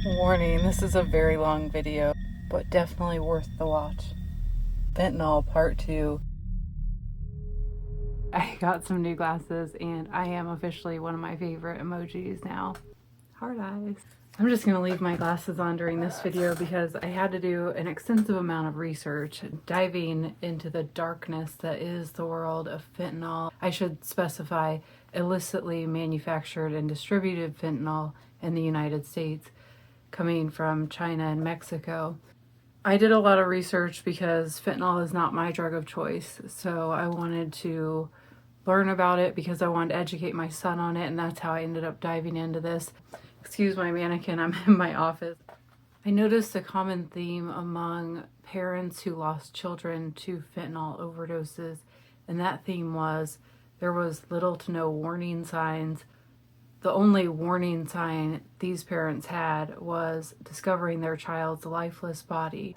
Warning, this is a very long video, but definitely worth the watch. Fentanyl Part 2. I got some new glasses and I am officially one of my favorite emojis now. Heart eyes. I'm just going to leave my glasses on during this video because I had to do an extensive amount of research diving into the darkness that is the world of fentanyl. I should specify illicitly manufactured and distributed fentanyl in the United States, coming from China and Mexico. I did a lot of research because fentanyl is not my drug of choice, so I wanted to learn about it because I wanted to educate my son on it, and that's how I ended up diving into this. Excuse my mannequin, I'm in my office. I noticed a common theme among parents who lost children to fentanyl overdoses, and that theme was there was little to no warning signs. The only warning sign these parents had was discovering their child's lifeless body.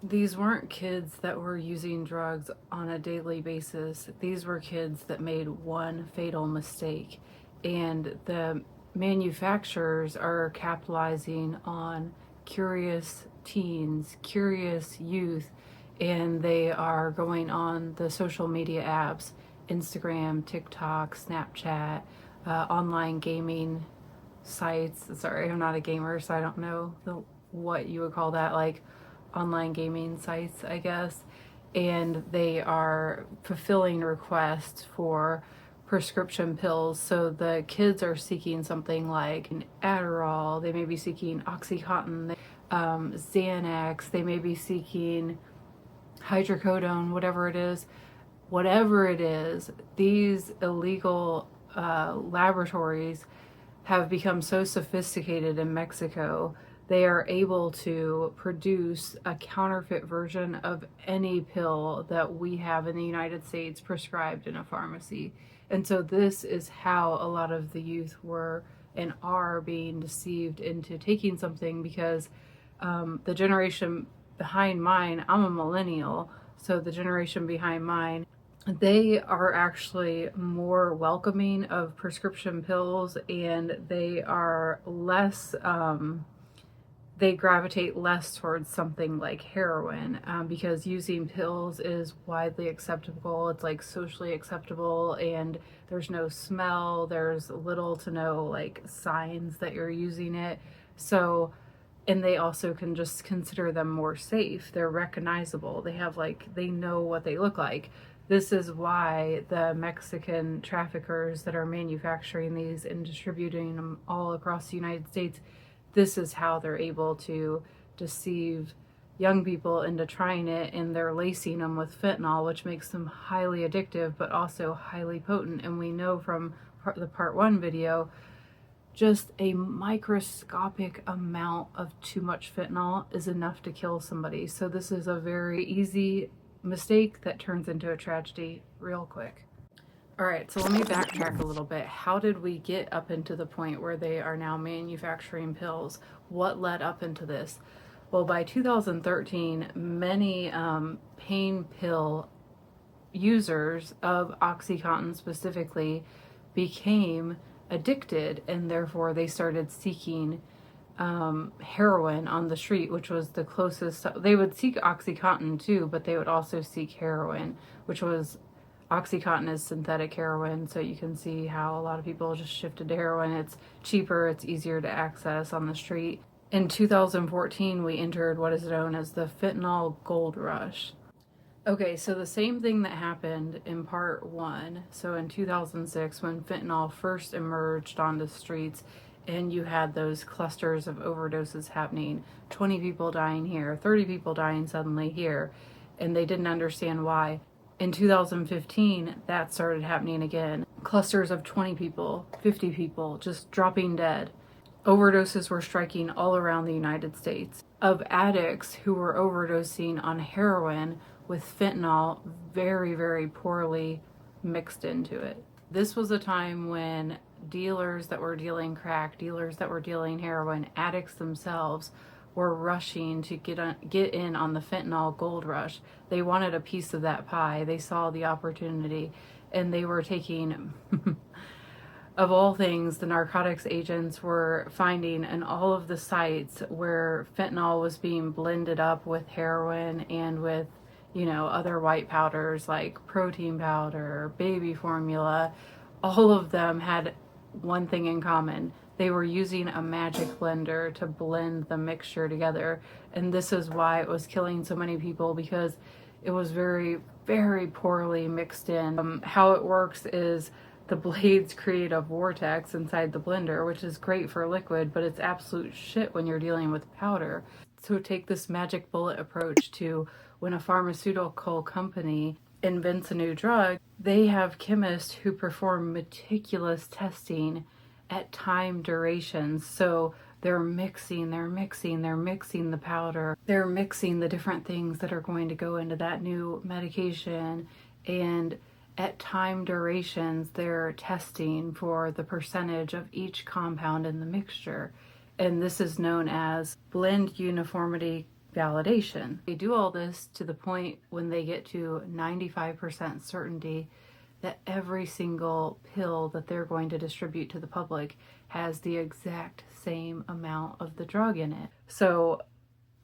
These weren't kids that were using drugs on a daily basis. These were kids that made one fatal mistake. And the manufacturers are capitalizing on curious teens, curious youth, and they are going on the social media apps, Instagram, TikTok, Snapchat, online gaming sites. Sorry, I'm not a gamer, so I don't know what you would call that, like online gaming sites, I guess. And they are fulfilling requests for prescription pills. So the kids are seeking something like an Adderall, they may be seeking Oxycontin, Xanax, they may be seeking hydrocodone, whatever it is. Whatever it is, these illegal laboratories have become so sophisticated in Mexico, they are able to produce a counterfeit version of any pill that we have in the United States prescribed in a pharmacy. And so this is how a lot of the youth were and are being deceived into taking something, because the generation behind mine, I'm a millennial, so the generation behind mine, they are actually more welcoming of prescription pills, and they are less, they gravitate less towards something like heroin, because using pills is widely acceptable. It's like socially acceptable, and there's no smell, there's little to no like signs that you're using it. So, and they also can just consider them more safe. They're recognizable. They have like, they know what they look like. This is why the Mexican traffickers that are manufacturing these and distributing them all across the United States, this is how they're able to deceive young people into trying it, and they're lacing them with fentanyl, which makes them highly addictive, but also highly potent. And we know from the part 1 video, just a microscopic amount of too much fentanyl is enough to kill somebody. So this is a very easy mistake that turns into a tragedy real quick. All right, so let me backtrack a little bit. How did we get up into the point where they are now manufacturing pills? What led up into this? Well, by 2013, many pain pill users of Oxycontin specifically became addicted, and therefore they started seeking heroin on the street, which was the closest. They would seek Oxycontin too, but they would also seek heroin, which was, Oxycontin is synthetic heroin, so you can see how a lot of people just shifted to heroin. It's cheaper, it's easier to access on the street. In 2014, we entered what is known as the fentanyl gold rush. Okay, so the same thing that happened in part 1. So in 2006, when fentanyl first emerged on the streets, and you had those clusters of overdoses happening, 20 people dying here, 30 people dying suddenly here, and they didn't understand why. In 2015, that started happening again. Clusters of 20 people, 50 people just dropping dead. Overdoses were striking all around the United States of addicts who were overdosing on heroin with fentanyl very, very poorly mixed into it. This was a time when dealers that were dealing crack, dealers that were dealing heroin, addicts themselves were rushing to get in on the fentanyl gold rush. They wanted a piece of that pie. They saw the opportunity, and they were taking of all things, the narcotics agents were finding in all of the sites where fentanyl was being blended up with heroin and with, you know, other white powders like protein powder, baby formula, all of them had one thing in common. They were using a magic blender to blend the mixture together. And this is why it was killing so many people, because it was very, very poorly mixed in. How it works is the blades create a vortex inside the blender, which is great for liquid, but it's absolute shit when you're dealing with powder. So take this magic bullet approach to when a pharmaceutical company invents a new drug, they have chemists who perform meticulous testing at time durations. So they're mixing the powder. They're mixing the different things that are going to go into that new medication. And at time durations, they're testing for the percentage of each compound in the mixture. And this is known as blend uniformity validation. They do all this to the point when they get to 95% certainty that every single pill that they're going to distribute to the public has the exact same amount of the drug in it. So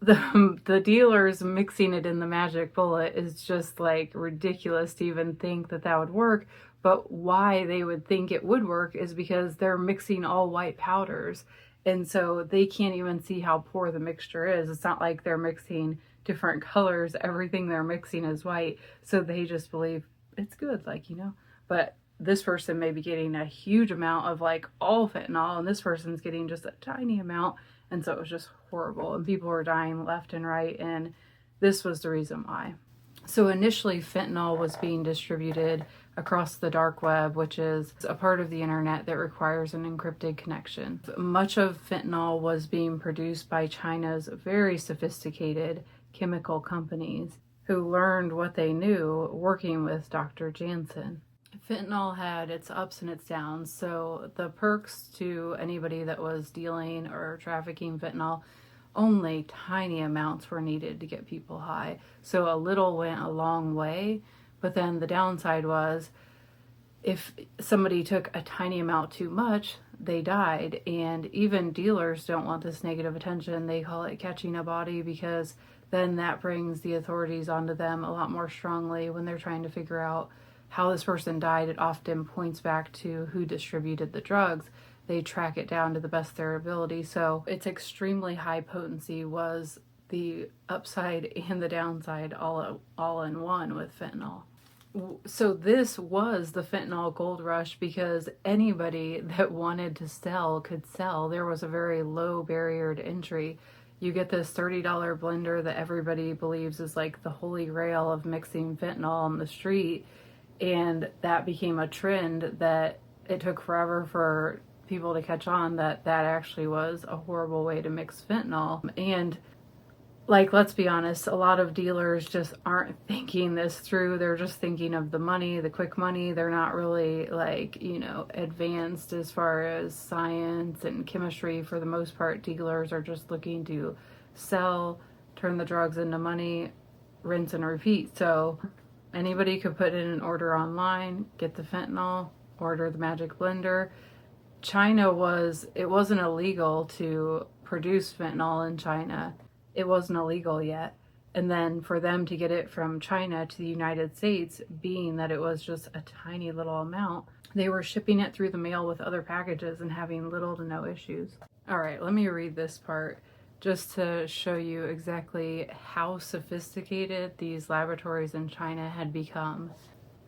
the dealers mixing it in the magic bullet is just like ridiculous to even think that that would work. But why they would think it would work is because they're mixing all white powders. And so they can't even see how poor the mixture is. It's not like they're mixing different colors. Everything they're mixing is white. So they just believe it's good, like, you know. But this person may be getting a huge amount of like all fentanyl, and this person's getting just a tiny amount. And so it was just horrible. And people were dying left and right. And this was the reason why. So initially, fentanyl was being distributed across the dark web, which is a part of the internet that requires an encrypted connection. Much of fentanyl was being produced by China's very sophisticated chemical companies who learned what they knew working with Dr. Jansen. Fentanyl had its ups and its downs, so the perks to anybody that was dealing or trafficking fentanyl, only tiny amounts were needed to get people high. So a little went a long way, but then the downside was if somebody took a tiny amount too much, they died. And even dealers don't want this negative attention. They call it catching a body, because then that brings the authorities onto them a lot more strongly when they're trying to figure out how this person died. It often points back to who distributed the drugs. They track it down to the best of their ability. So its extremely high potency was the upside and the downside all in one with fentanyl. So this was the fentanyl gold rush, because anybody that wanted to sell could sell. There was a very low barrier to entry. You get this $30 blender that everybody believes is like the holy grail of mixing fentanyl on the street. And that became a trend that it took forever for people to catch on that that actually was a horrible way to mix fentanyl. And like, let's be honest, a lot of dealers just aren't thinking this through. They're just thinking of the money, the quick money. They're not really like, you know, advanced as far as science and chemistry. For the most part, dealers are just looking to sell, turn the drugs into money, rinse and repeat. So anybody could put in an order online, get the fentanyl, order the magic blender. China it wasn't illegal to produce fentanyl in China. It wasn't illegal yet. And then for them to get it from China to the United States, being that it was just a tiny little amount, they were shipping it through the mail with other packages and having little to no issues. All right, let me read this part just to show you exactly how sophisticated these laboratories in China had become.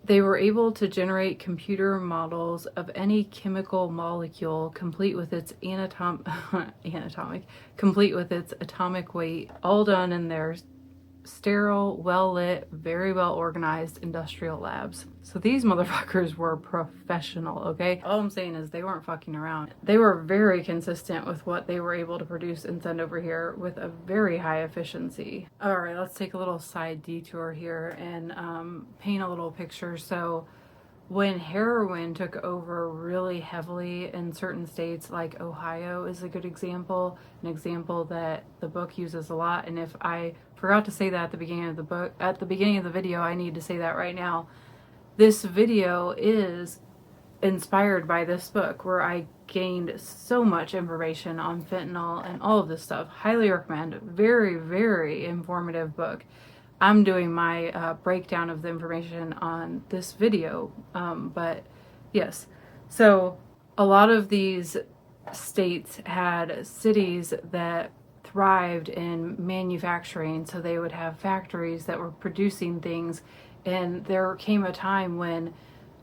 They were able to generate computer models of any chemical molecule complete with its complete with its atomic weight, all done in their sterile, well-lit, very well-organized industrial labs. So these motherfuckers were professional, okay? All I'm saying is they weren't fucking around. They were very consistent with what they were able to produce and send over here with a very high efficiency. All right, let's take a little side detour here and paint a little picture. So when heroin took over really heavily in certain states, like Ohio is a good example, an example that the book uses a lot. And if I forgot to say that at the beginning of the book, at the beginning of the video, I need to say that right now. This video is inspired by this book where I gained so much information on fentanyl and all of this stuff. Highly recommend. Very, very informative book. I'm doing my breakdown of the information on this video, but yes. So a lot of these states had cities that thrived in manufacturing, so they would have factories that were producing things, and there came a time when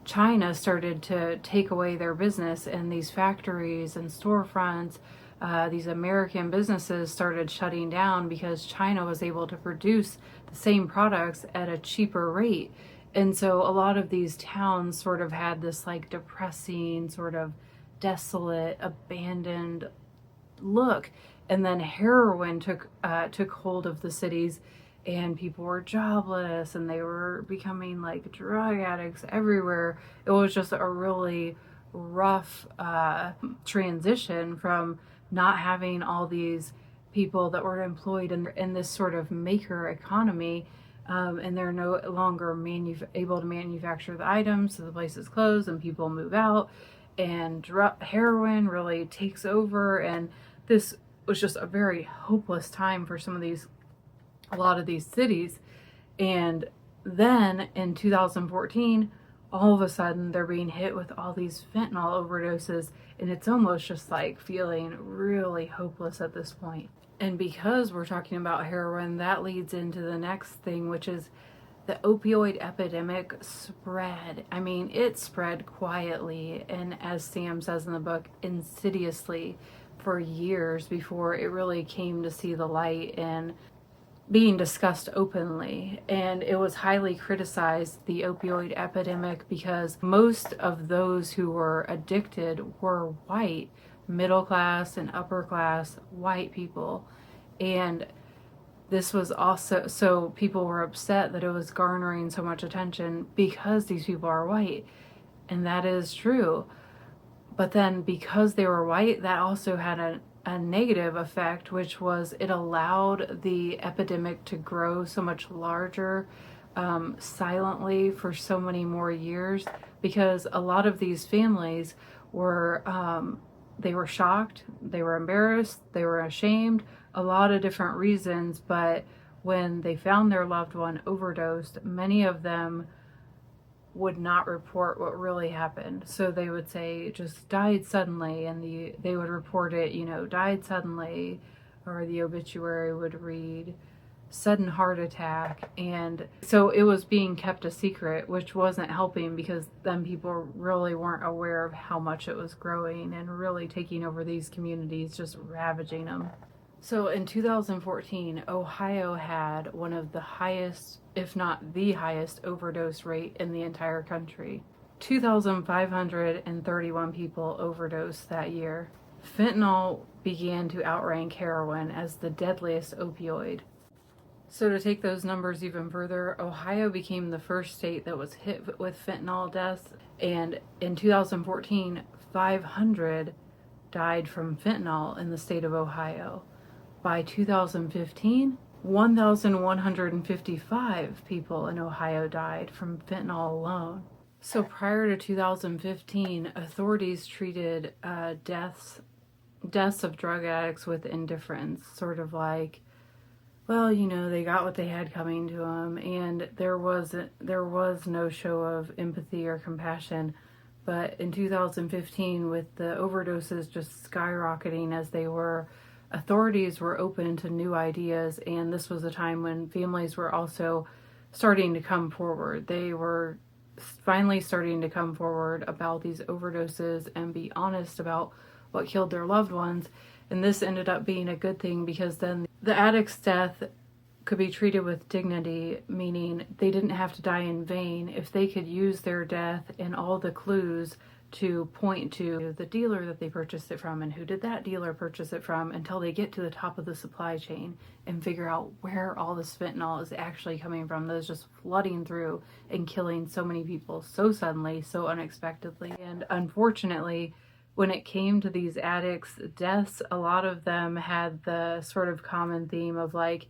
China started to take away their business, and these factories and storefronts, these American businesses started shutting down because China was able to produce the same products at a cheaper rate. And so a lot of these towns sort of had this like depressing, sort of desolate, abandoned look. And then heroin took hold of the cities, and people were jobless and they were becoming like drug addicts everywhere. It was just a really rough transition from not having all these people that were employed in this sort of maker economy, and they're no longer able to manufacture the items, so the places close and people move out, and heroin really takes over. And this was just a very hopeless time for a lot of these cities. And then in 2014, all of a sudden they're being hit with all these fentanyl overdoses, and it's almost just like feeling really hopeless at this point. And because we're talking about heroin, that leads into the next thing, which is the opioid epidemic spread. I mean, it spread quietly, and as Sam says in the book, insidiously for years before it really came to see the light and being discussed openly. And it was highly criticized, the opioid epidemic, because most of those who were addicted were white, middle class and upper class white people. And this was also, so people were upset that it was garnering so much attention because these people are white. And that is true. But then because they were white, that also had a negative effect, which was it allowed the epidemic to grow so much larger, silently for so many more years, because a lot of these families were, they were shocked, they were embarrassed, they were ashamed, a lot of different reasons. But when they found their loved one overdosed, many of them would not report what really happened. So they would say just died suddenly, and they would report it, died suddenly, or the obituary would read sudden heart attack. And so it was being kept a secret, which wasn't helping, because then people really weren't aware of how much it was growing and really taking over these communities, just ravaging them. So in 2014, Ohio had one of the highest, if not the highest, overdose rate in the entire country. 2,531 people overdosed that year. Fentanyl began to outrank heroin as the deadliest opioid. So to take those numbers even further, Ohio became the first state that was hit with fentanyl deaths, and in 2014, 500 died from fentanyl in the state of Ohio. By 2015, 1,155 people in Ohio died from fentanyl alone. So prior to 2015, authorities treated deaths of drug addicts with indifference, sort of like, well, they got what they had coming to them, and there was no show of empathy or compassion. But in 2015, with the overdoses just skyrocketing as they were, authorities were open to new ideas, and this was a time when families were also starting to come forward. They were finally starting to come forward about these overdoses and be honest about what killed their loved ones. And this ended up being a good thing, because then the addict's death could be treated with dignity, meaning they didn't have to die in vain if they could use their death and all the clues to point to the dealer that they purchased it from and who did that dealer purchase it from, until they get to the top of the supply chain and figure out where all this fentanyl is actually coming from that is just flooding through and killing so many people so suddenly, so unexpectedly. And unfortunately, when it came to these addicts' deaths, a lot of them had the sort of common theme of like,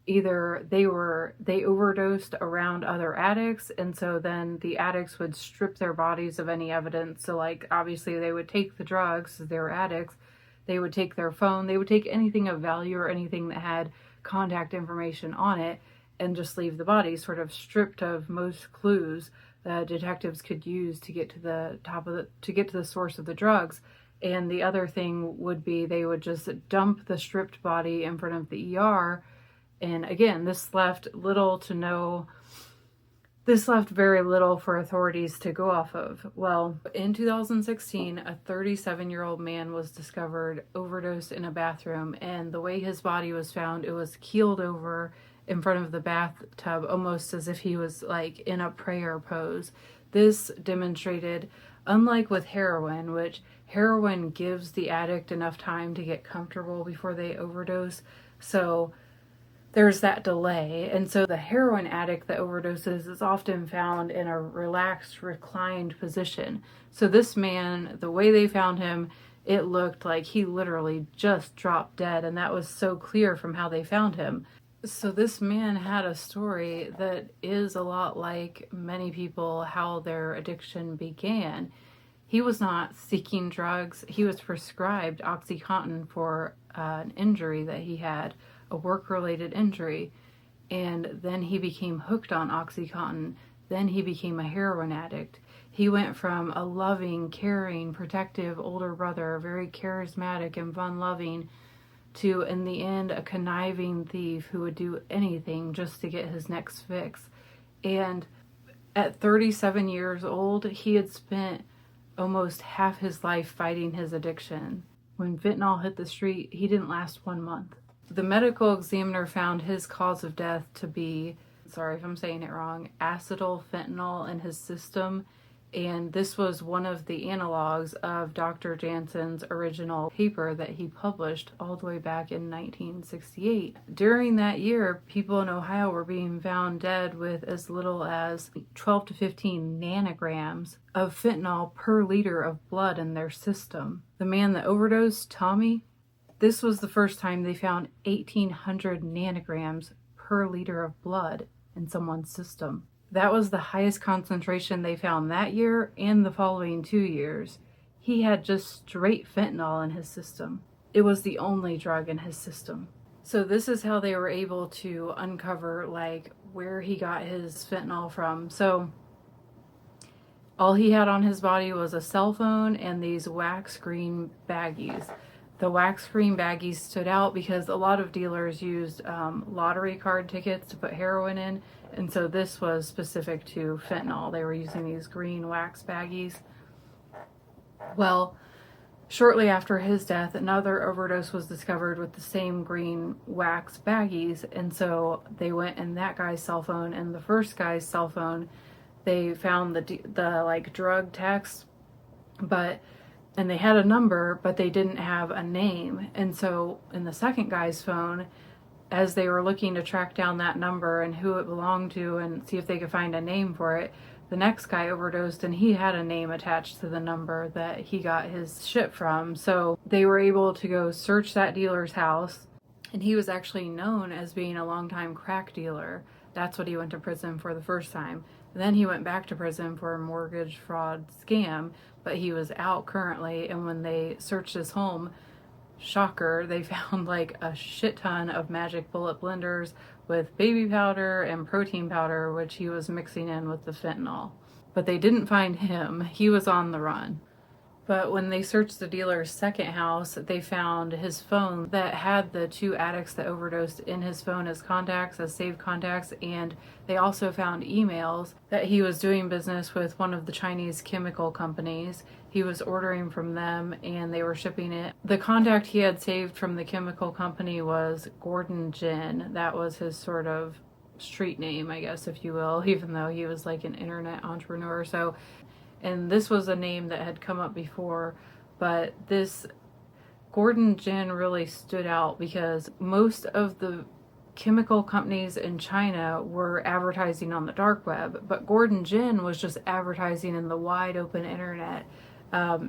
either they overdosed around other addicts, and so then the addicts would strip their bodies of any evidence. So like obviously they would take the drugs, they were addicts, they would take their phone, they would take anything of value or anything that had contact information on it and just leave the body sort of stripped of most clues that detectives could use to get to the source of the drugs. And the other thing would be they would just dump the stripped body in front of the ER. And again, this left very little for authorities to go off of. Well, in 2016, a 37-year-old man was discovered overdosed in a bathroom, and the way his body was found, it was keeled over in front of the bathtub, almost as if he was like in a prayer pose. This demonstrated, unlike with heroin, which heroin gives the addict enough time to get comfortable before they overdose, so there's that delay. And so the heroin addict that overdoses is often found in a relaxed, reclined position. So this man, the way they found him, it looked like he literally just dropped dead, and that was so clear from how they found him. So this man had a story that is a lot like many people, how their addiction began. He was not seeking drugs. He was prescribed OxyContin for an injury that he had, a work-related injury, and then he became hooked on OxyContin. Then he became a heroin addict. He went from a loving, caring, protective older brother, very charismatic and fun-loving, to, in the end, a conniving thief who would do anything just to get his next fix. And at 37 years old, he had spent almost half his life fighting his addiction. When fentanyl hit the street, he didn't last 1 month. The medical examiner found his cause of death to be, sorry if I'm saying it wrong, acetyl fentanyl in his system. And this was one of the analogs of Dr. Jansen's original paper that he published all the way back in 1968. During that year, people in Ohio were being found dead with as little as 12 to 15 nanograms of fentanyl per liter of blood in their system. The man that overdosed, Tommy, this was the first time they found 1,800 nanograms per liter of blood in someone's system. That was the highest concentration they found that year and the following 2 years. He had just straight fentanyl in his system. It was the only drug in his system. So this is how they were able to uncover like where he got his fentanyl from. So all he had on his body was a cell phone and these wax green baggies. The wax green baggies stood out because a lot of dealers used lottery card tickets to put heroin in, and so this was specific to fentanyl. They were using these green wax baggies. Well, shortly after his death, another overdose was discovered with the same green wax baggies, and so they went in that guy's cell phone, and the first guy's cell phone, they found the like drug text, and they had a number, but they didn't have a name. And so in the second guy's phone, as they were looking to track down that number and who it belonged to and see if they could find a name for it, the next guy overdosed and he had a name attached to the number that he got his shit from. So they were able to go search that dealer's house, and he was actually known as being a longtime crack dealer. That's what he went to prison for the first time. Then he went back to prison for a mortgage fraud scam, but he was out currently, and when they searched his home, shocker, they found like a shit ton of magic bullet blenders with baby powder and protein powder, which he was mixing in with the fentanyl. But they didn't find him. He was on the run. But when they searched the dealer's second house, they found his phone that had the 2 addicts that overdosed in his phone as contacts, as saved contacts, and they also found emails that he was doing business with one of the Chinese chemical companies. He was ordering from them and they were shipping it. The contact he had saved from the chemical company was Gordon Jin. That was his sort of street name, I guess, if you will, even though he was like an internet entrepreneur. And this was a name that had come up before, but this Gordon Jin really stood out because most of the chemical companies in China were advertising on the dark web, but Gordon Jin was just advertising in the wide open internet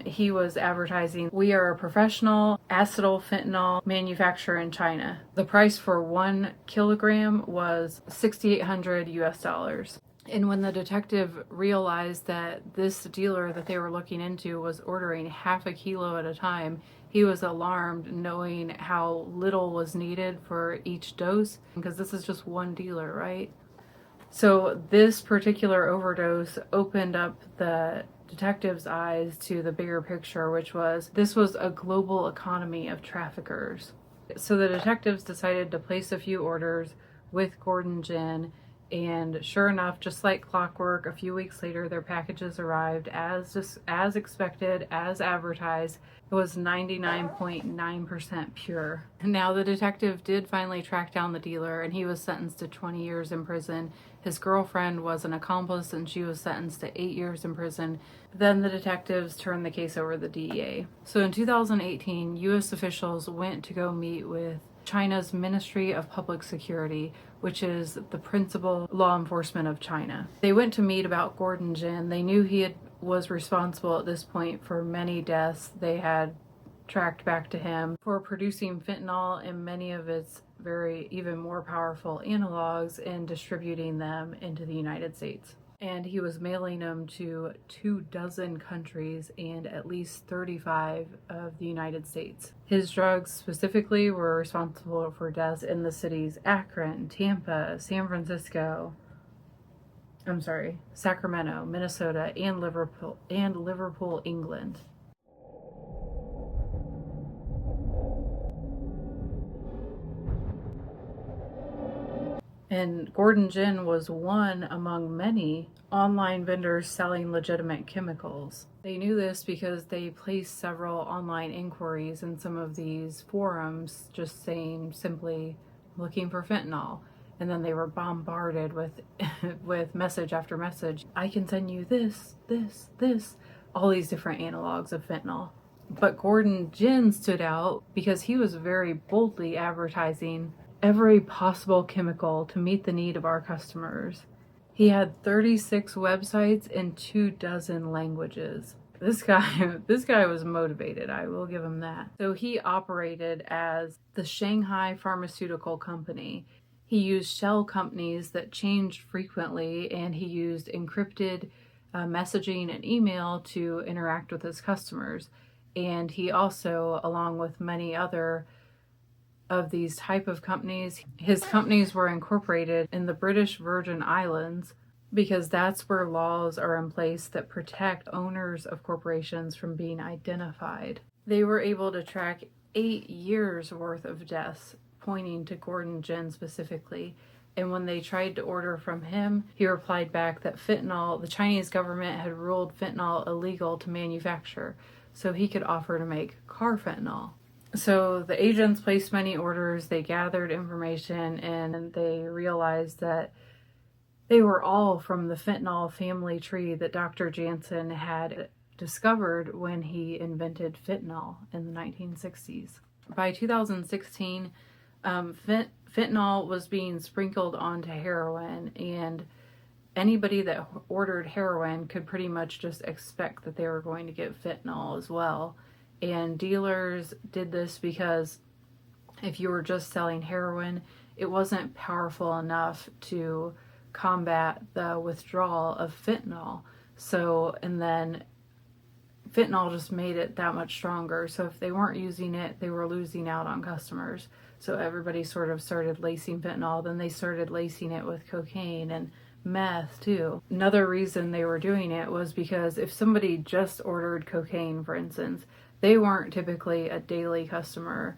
He was advertising, "We are a professional acetyl fentanyl manufacturer in China. The price for 1 kilogram was $6,800 US." And when the detective realized that this dealer that they were looking into was ordering half a kilo at a time, he was alarmed, knowing how little was needed for each dose, because this is just one dealer, right? So this particular overdose opened up the detective's eyes to the bigger picture, which was this was a global economy of traffickers. So the detectives decided to place a few orders with Gordon Gin, and sure enough, just like clockwork, a few weeks later their packages arrived as expected, as advertised. It was 99.9% pure. Now the detective did finally track down the dealer, and he was sentenced to 20 years in prison. His girlfriend was an accomplice, and she was sentenced to 8 years in prison. Then the detectives turned the case over to the DEA. So in 2018, U.S. officials went to go meet with China's Ministry of Public Security, which is the principal law enforcement of China. They went to meet about Gordon Gin. They knew he was responsible at this point for many deaths. They had tracked back to him for producing fentanyl and many of its even more powerful analogs and distributing them into the United States. And he was mailing them to 24 countries and at least 35 of the United States. His drugs specifically were responsible for deaths in the cities Akron, Tampa, Sacramento, Minnesota, and Liverpool, England. And Gordon Gin was one among many online vendors selling legitimate chemicals. They knew this because they placed several online inquiries in some of these forums, just saying simply looking for fentanyl. And then they were bombarded with message after message. I can send you this, all these different analogs of fentanyl. But Gordon Gin stood out because he was very boldly advertising every possible chemical to meet the need of our customers. He had 36 websites in 24 languages. This guy was motivated, I will give him that. So he operated as the Shanghai Pharmaceutical Company. He used shell companies that changed frequently, and he used encrypted messaging and email to interact with his customers. And he also, along with many other of these type of companies, his companies were incorporated in the British Virgin Islands because that's where laws are in place that protect owners of corporations from being identified. They were able to track 8 years worth of deaths, pointing to Gordon Gin specifically. And when they tried to order from him, he replied back that the Chinese government had ruled fentanyl illegal to manufacture, so he could offer to make car fentanyl. So the agents placed many orders, they gathered information, and they realized that they were all from the fentanyl family tree that Dr. Jansen had discovered when he invented fentanyl in the 1960s. By 2016, fentanyl was being sprinkled onto heroin, and anybody that ordered heroin could pretty much just expect that they were going to get fentanyl as well. And dealers did this because if you were just selling heroin, it wasn't powerful enough to combat the withdrawal of fentanyl. So, and then fentanyl just made it that much stronger. So if they weren't using it, they were losing out on customers. So everybody sort of started lacing fentanyl. Then they started lacing it with cocaine and meth too. Another reason they were doing it was because if somebody just ordered cocaine, for instance, they weren't typically a daily customer.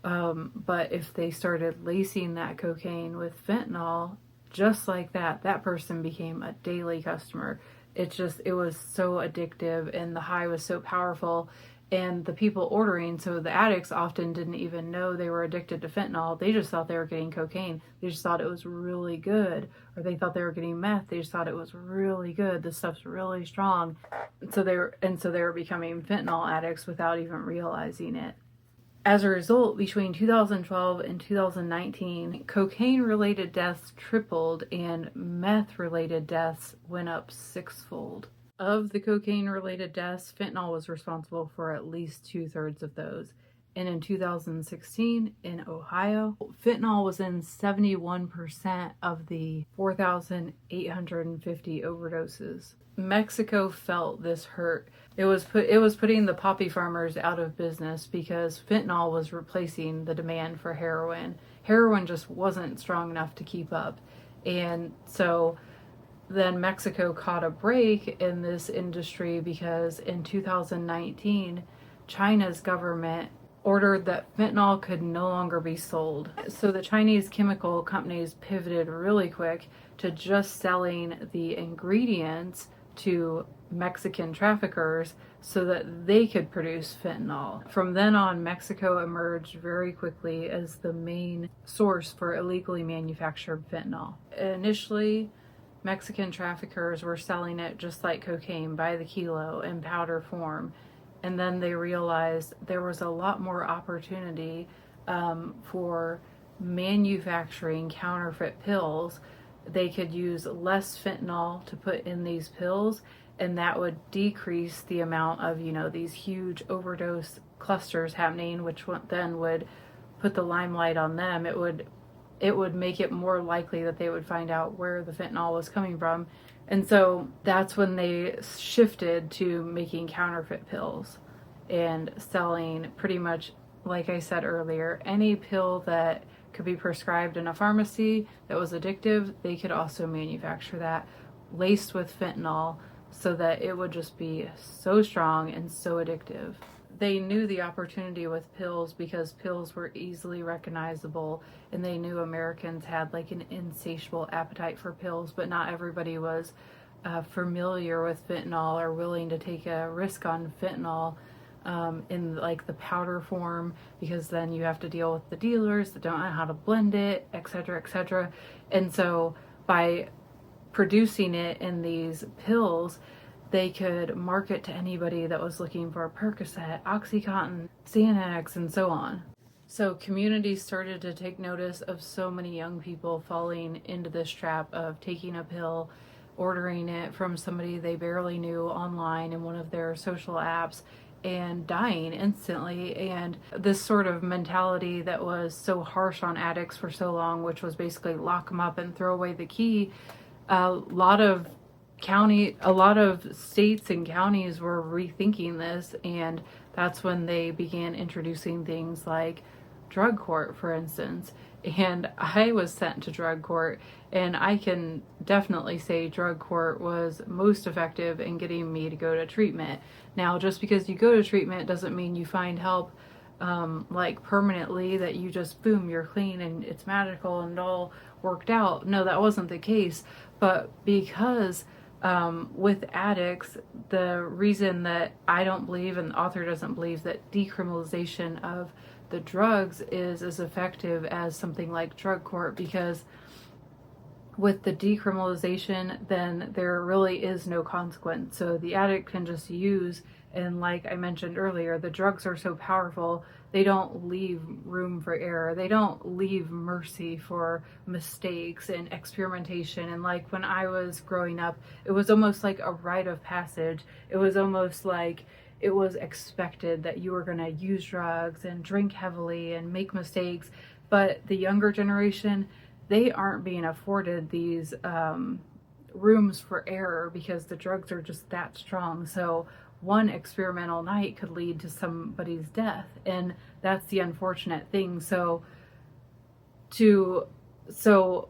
But if they started lacing that cocaine with fentanyl, just like that, that person became a daily customer. It was so addictive, and the high was so powerful, and the people ordering, so the addicts often didn't even know they were addicted to fentanyl. They just thought they were getting cocaine. They just thought it was really good. Or they thought they were getting meth. They just thought it was really good. This stuff's really strong. So they were becoming fentanyl addicts without even realizing it. As a result, between 2012 and 2019, cocaine-related deaths tripled and meth-related deaths went up 6-fold. Of the cocaine-related deaths, fentanyl was responsible for at least 2/3 of those. And in 2016, in Ohio, fentanyl was in 71% of the 4,850 overdoses. Mexico felt this hurt. It was putting the poppy farmers out of business because fentanyl was replacing the demand for heroin. Heroin just wasn't strong enough to keep up. And so then Mexico caught a break in this industry because in 2019, China's government ordered that fentanyl could no longer be sold. So the Chinese chemical companies pivoted really quick to just selling the ingredients to Mexican traffickers so that they could produce fentanyl. From then on, Mexico emerged very quickly as the main source for illegally manufactured fentanyl. Initially, Mexican traffickers were selling it just like cocaine by the kilo in powder form. And then they realized there was a lot more opportunity for manufacturing counterfeit pills. They could use less fentanyl to put in these pills, and that would decrease the amount of, these huge overdose clusters happening, which then would put the limelight on them. It would make it more likely that they would find out where the fentanyl was coming from. And so that's when they shifted to making counterfeit pills and selling pretty much, like I said earlier, any pill that could be prescribed in a pharmacy that was addictive, they could also manufacture that laced with fentanyl so that it would just be so strong and so addictive. They knew the opportunity with pills because pills were easily recognizable, and they knew Americans had like an insatiable appetite for pills, but not everybody was familiar with fentanyl or willing to take a risk on fentanyl in like the powder form, because then you have to deal with the dealers that don't know how to blend it, etc., etc. And so by producing it in these pills, they could market to anybody that was looking for a Percocet, Oxycontin, Xanax, and so on. So communities started to take notice of so many young people falling into this trap of taking a pill, ordering it from somebody they barely knew online in one of their social apps, and dying instantly. And this sort of mentality that was so harsh on addicts for so long, which was basically lock them up and throw away the key, a lot of states and counties were rethinking this, and that's when they began introducing things like drug court, for instance. And I was sent to drug court, and I can definitely say drug court was most effective in getting me to go to treatment. Now, just because you go to treatment doesn't mean you find help like permanently, that you just boom, you're clean and it's magical and all worked out. No, that wasn't the case. But because with addicts, the reason that I don't believe, and the author doesn't believe, that decriminalization of the drugs is as effective as something like drug court, because with the decriminalization, then there really is no consequence. So the addict can just use, and like I mentioned earlier, the drugs are so powerful, they don't leave room for error. They don't leave mercy for mistakes and experimentation. And like when I was growing up, it was almost like a rite of passage. It was almost like it was expected that you were going to use drugs and drink heavily and make mistakes. But the younger generation, they aren't being afforded these rooms for error because the drugs are just that strong. So one experimental night could lead to somebody's death, and that's the unfortunate thing. So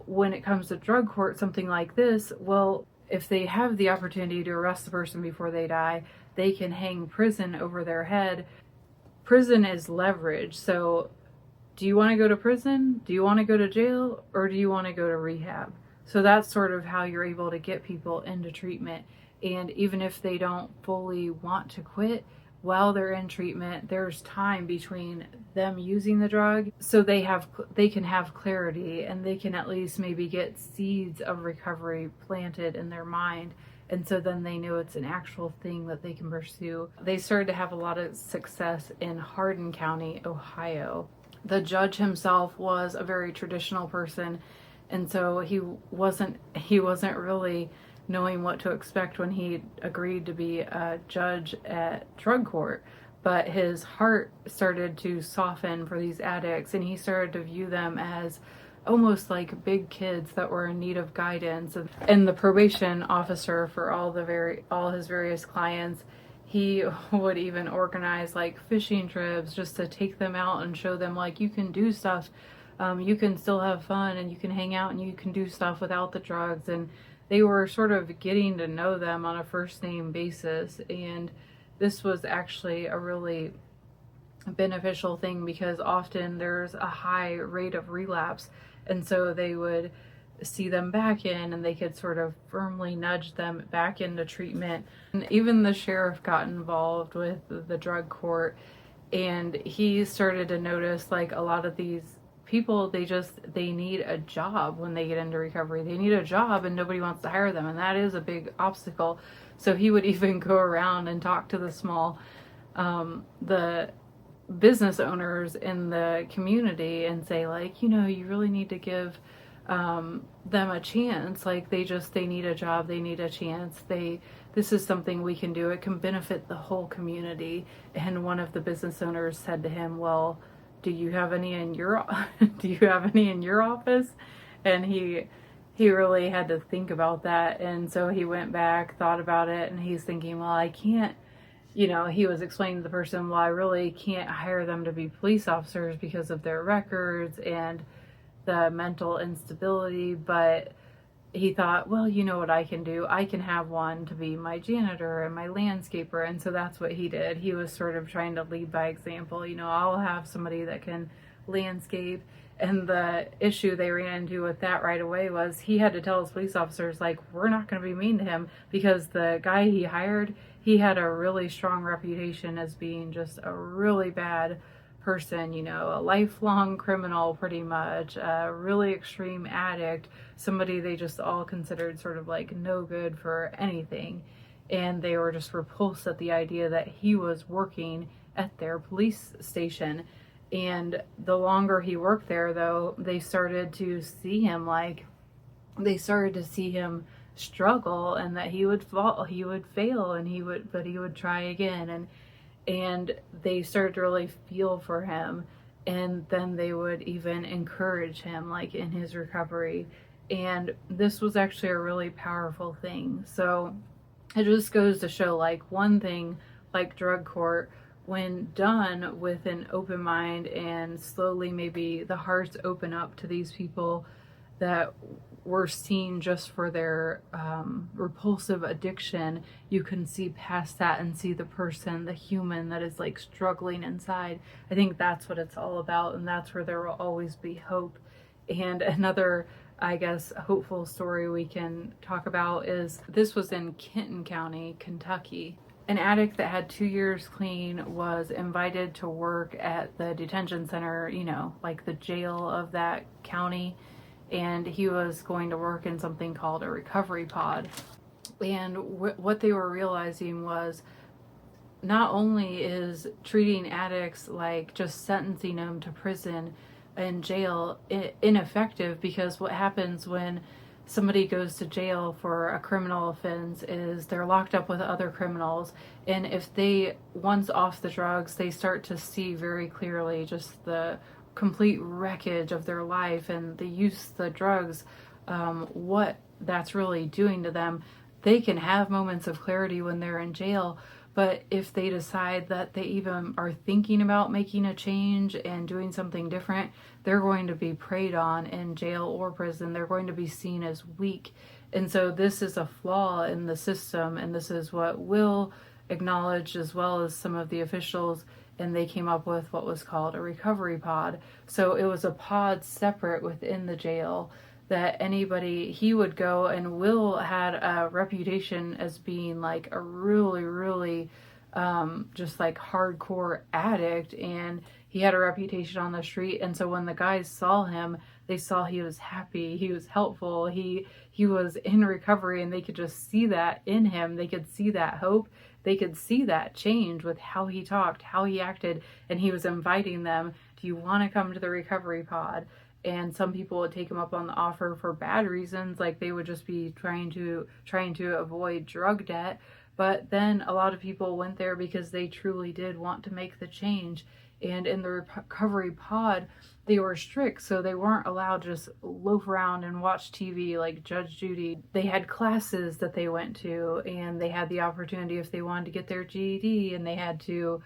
when it comes to drug court, something like this, well, if they have the opportunity to arrest the person before they die, they can hang prison over their head. Prison is leverage. So do you want to go to prison? Do you want to go to jail? Or do you want to go to rehab? So that's sort of how you're able to get people into treatment. And even if they don't fully want to quit, while they're in treatment, there's time between them using the drug, so they can have clarity, and they can at least maybe get seeds of recovery planted in their mind. And so then they know it's an actual thing that they can pursue. They started to have a lot of success in Hardin County, Ohio. The judge himself was a very traditional person, and so he wasn't really knowing what to expect when he agreed to be a judge at drug court. But his heart started to soften for these addicts, and he started to view them as almost like big kids that were in need of guidance. And the probation officer for all his various clients, he would even organize like fishing trips just to take them out and show them like, you can do stuff, you can still have fun, and you can hang out and you can do stuff without the drugs. And they were sort of getting to know them on a first name basis. And this was actually a really beneficial thing, because often there's a high rate of relapse, and so they would see them back in, and they could sort of firmly nudge them back into treatment. And even the sheriff got involved with the drug court, and he started to notice like a lot of these people, they need a job when they get into recovery. They need a job and nobody wants to hire them, and that is a big obstacle. So he would even go around and talk to the business owners in the community and say like, you really need to give them a chance. Like they need a job, they need a chance. This is something we can do. It can benefit the whole community. And one of the business owners said to him, well, do you have any in your office? And he really had to think about that. And so he went back, thought about it, and he's thinking, well, I can't, he was explaining to the person, well, I really can't hire them to be police officers because of their records and the mental instability. But he thought, well, you know what I can do? I can have one to be my janitor and my landscaper. And so that's what he did. He was sort of trying to lead by example. I'll have somebody that can landscape. And the issue they ran into with that right away was he had to tell his police officers, like, we're not going to be mean to him, because the guy he hired, he had a really strong reputation as being just a really bad person, a lifelong criminal pretty much, a really extreme addict, somebody they just all considered sort of like no good for anything. And they were just repulsed at the idea that he was working at their police station. And the longer he worked there, though, they started to see him struggle, and that he would fall, he would fail, but he would try again. And they started to really feel for him. And then they would even encourage him, like, in his recovery. And this was actually a really powerful thing. So it just goes to show, like, one thing like drug court, when done with an open mind and slowly maybe the hearts open up to these people that were seen just for their repulsive addiction, you can see past that and see the person, the human that is like struggling inside. I think that's what it's all about, and that's where there will always be hope. And another, I guess, hopeful story we can talk about is, this was in Kenton County, Kentucky. An addict that had 2 years clean was invited to work at the detention center, like the jail of that county. And he was going to work in something called a recovery pod. And what they were realizing was, not only is treating addicts like just sentencing them to prison and jail ineffective, because what happens when somebody goes to jail for a criminal offense is they're locked up with other criminals. And if they, once off the drugs, they start to see very clearly just the complete wreckage of their life and the use of the drugs, what that's really doing to them. They can have moments of clarity when they're in jail, but if they decide that they even are thinking about making a change and doing something different, they're going to be preyed on in jail or prison. They're going to be seen as weak. And so this is a flaw in the system, and this is what Will acknowledged, as well as some of the officials, and they came up with what was called a recovery pod. So it was a pod separate within the jail that anybody, he would go, and Will had a reputation as being like a really just like hardcore addict, and he had a reputation on the street. And so when the guys saw him, they saw he was happy, he was helpful, he was in recovery, and they could just see that in him. They could see that hope. They could see that change with how he talked, how he acted, and he was inviting them, do you want to come to the recovery pod? And some people would take them up on the offer for bad reasons, like they would just be trying to avoid drug debt. But then a lot of people went there because they truly did want to make the change. And in the recovery pod, they were strict, so they weren't allowed to just loaf around and watch TV like Judge Judy. They had classes that they went to, and they had the opportunity if they wanted to get their GED, and they had to,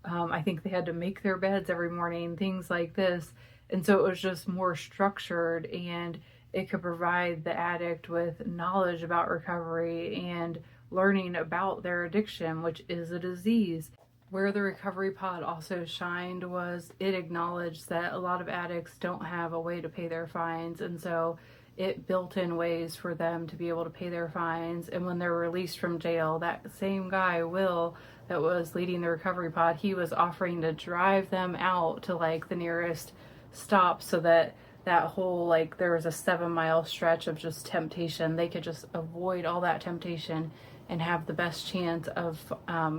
I think they had to make their beds every morning, things like this. And so it was just more structured, and it could provide the addict with knowledge about recovery and learning about their addiction, which is a disease. Where the recovery pod also shined was it acknowledged that a lot of addicts don't have a way to pay their fines, and so it built in ways for them to be able to pay their fines. And when they're released from jail, that same guy, Will, that was leading the recovery pod, he was offering to drive them out to like the nearest stop, so that whole, like, there was a 7-mile stretch of just temptation. They could just avoid all that temptation and have the best chance of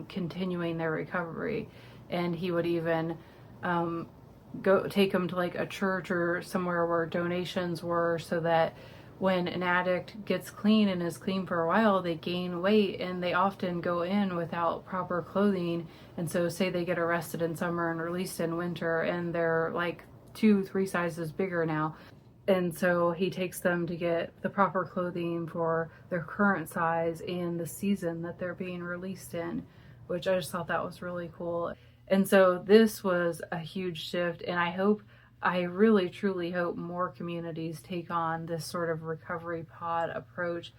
continuing their recovery. And he would even go take them to like a church or somewhere where donations were, so that when an addict gets clean and is clean for a while, they gain weight, and they often go in without proper clothing. And so say they get arrested in summer and released in winter, and they're like 2-3 sizes bigger now. And so he takes them to get the proper clothing for their current size and the season that they're being released in, which I just thought that was really cool. And so this was a huge shift, and I really truly hope more communities take on this sort of recovery pod approach.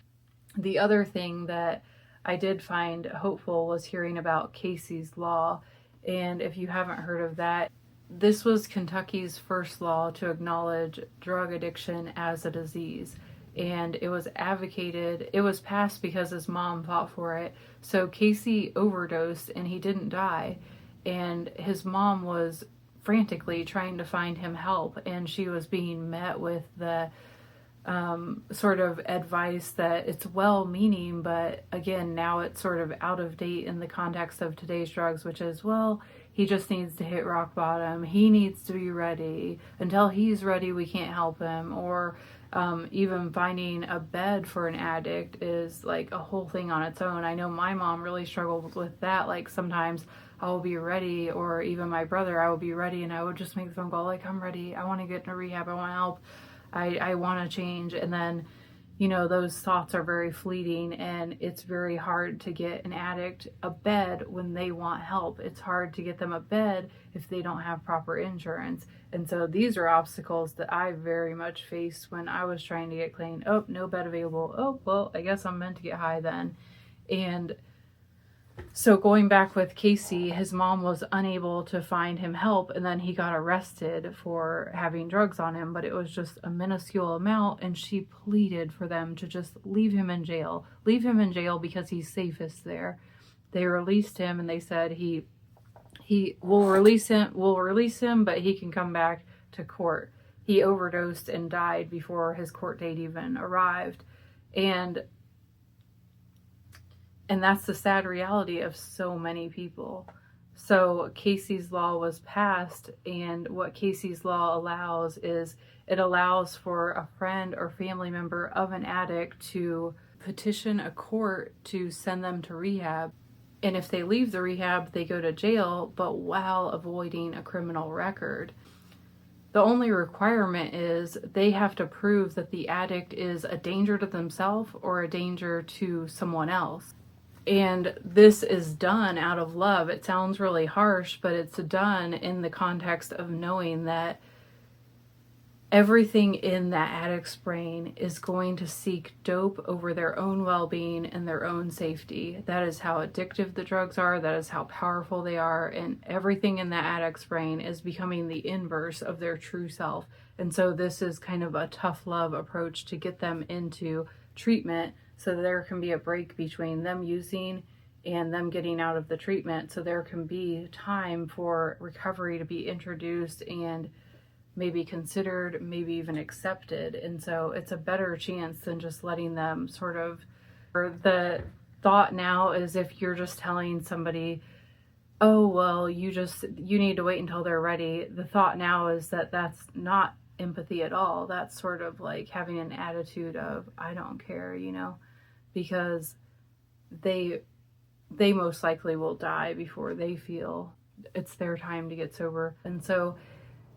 The other thing that I did find hopeful was hearing about Casey's Law. And if you haven't heard of that, this was Kentucky's first law to acknowledge drug addiction as a disease. And it was passed because his mom fought for it. So Casey overdosed and he didn't die. And his mom was frantically trying to find him help. And she was being met with the sort of advice that it's well-meaning, but again, now it's sort of out of date in the context of today's drugs, which is, well, he just needs to hit rock bottom. He needs to be ready. Until he's ready, we can't help him. Or even finding a bed for an addict is like a whole thing on its own. I know my mom really struggled with that. Like sometimes I will be ready, or even my brother, I will be ready, and I would just make the phone call like, I'm ready. I want to get into rehab. I want help. I want to change. And then, those thoughts are very fleeting, and it's very hard to get an addict a bed when they want help. It's hard to get them a bed if they don't have proper insurance. And so these are obstacles that I very much faced when I was trying to get clean. Oh, no bed available. Oh, well, I guess I'm meant to get high then. And so going back with Casey, his mom was unable to find him help, and then he got arrested for having drugs on him, but it was just a minuscule amount, and she pleaded for them to just leave him in jail. Leave him in jail because he's safest there. They released him, and they said we'll release him, but he can come back to court. He overdosed and died before his court date even arrived. And that's the sad reality of so many people. So Casey's Law was passed, and what Casey's Law allows is it allows for a friend or family member of an addict to petition a court to send them to rehab. And if they leave the rehab, they go to jail, but while avoiding a criminal record. The only requirement is they have to prove that the addict is a danger to themselves or a danger to someone else. And this is done out of love. It sounds really harsh, but it's done in the context of knowing that everything in that addict's brain is going to seek dope over their own well-being and their own safety. That is how addictive the drugs are. That is how powerful they are. And everything in that addict's brain is becoming the inverse of their true self. And so this is kind of a tough love approach to get them into treatment, so there can be a break between them using and them getting out of the treatment, so there can be time for recovery to be introduced and maybe considered, maybe even accepted. And so it's a better chance than just letting them sort of, or the thought now is if you're just telling somebody, oh, well, you need to wait until they're ready. The thought now is that that's not empathy at all. That's sort of like having an attitude of, I don't care, you know, because they most likely will die before they feel it's their time to get sober. And so,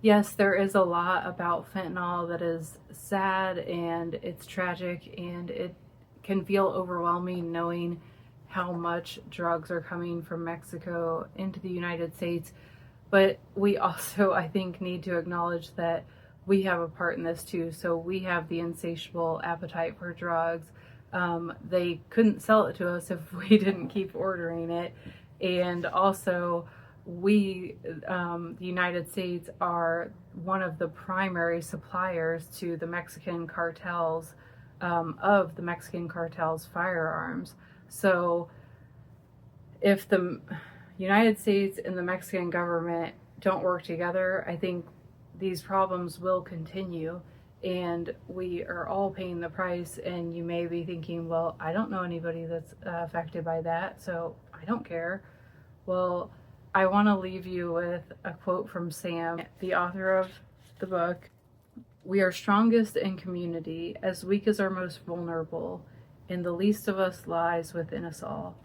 yes, there is a lot about fentanyl that is sad and it's tragic, and it can feel overwhelming knowing how much drugs are coming from Mexico into the United States. But we also, I think, need to acknowledge that we have a part in this too. So we have the insatiable appetite for drugs. They couldn't sell it to us if we didn't keep ordering it. And also, the United States, are one of the primary suppliers to the Mexican cartels, of the Mexican cartels' firearms. So if the United States and the Mexican government don't work together, I think these problems will continue, and we are all paying the price. And you may be thinking, well, I don't know anybody that's affected by that, so I don't care. Well, I want to leave you with a quote from Sam, the author of the book. "We are strongest in community, as weak as our most vulnerable, and the least of us lies within us all."